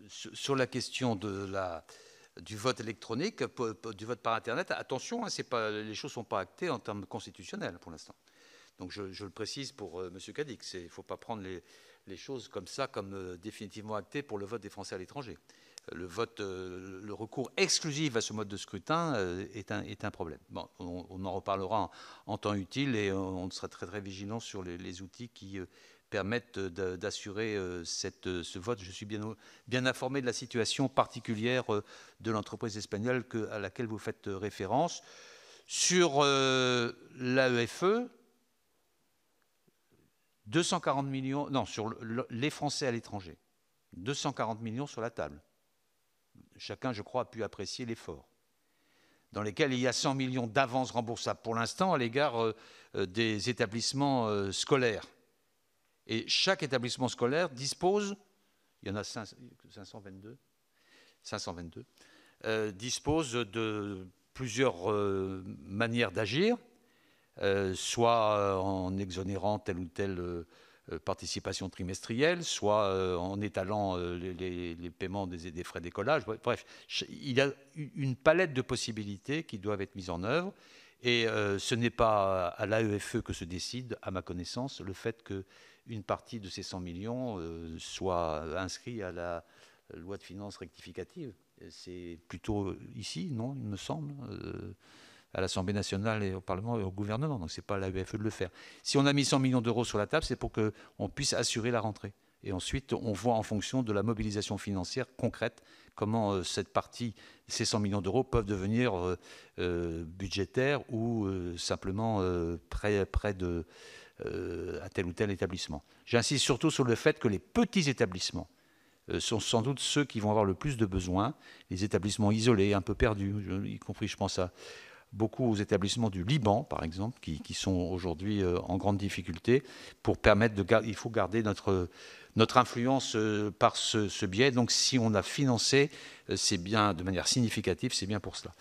sur la question du vote électronique, du vote par Internet, attention, hein, les choses ne sont pas actées en termes constitutionnels pour l'instant. Donc je le précise pour M. Cadix, il ne faut pas prendre les choses comme ça, comme définitivement actées pour le vote des Français à l'étranger. Le recours exclusif à ce mode de scrutin est un problème. Bon, on en reparlera en temps utile et on sera très très vigilant sur les outils qui permettent d'assurer ce vote. Je suis bien informé de la situation particulière de l'entreprise espagnole à laquelle vous faites référence. Sur l'AEFE, 240 millions, non, sur les Français à l'étranger, 240 millions sur la table. Chacun, je crois, a pu apprécier l'effort, dans lesquels il y a 100 millions d'avances remboursables pour l'instant à l'égard des établissements scolaires. Et chaque établissement scolaire dispose, il y en a 522, dispose de plusieurs manières d'agir, soit en exonérant telle ou telle participation trimestrielle, soit en étalant les paiements des frais d'écolage. Bref, il y a une palette de possibilités qui doivent être mises en œuvre. Et ce n'est pas à l'AEFE que se décide, à ma connaissance, le fait qu'une partie de ces 100 millions soit inscrite à la loi de finances rectificative. C'est plutôt ici, non, il me semble, à l'Assemblée nationale et au Parlement et au gouvernement. Donc ce n'est pas à l'AEFE de le faire. Si on a mis 100 millions d'euros sur la table, c'est pour qu'on puisse assurer la rentrée. Et ensuite, on voit en fonction de la mobilisation financière concrète comment cette partie, ces 100 millions d'euros, peuvent devenir budgétaires ou simplement près à tel ou tel établissement. J'insiste surtout sur le fait que les petits établissements sont sans doute ceux qui vont avoir le plus de besoins, les établissements isolés, un peu perdus, y compris, je pense, à beaucoup aux établissements du Liban, par exemple, qui sont aujourd'hui en grande difficulté, pour permettre il faut garder notre influence par ce biais. Donc si on a financé, c'est bien de manière significative, c'est bien pour cela.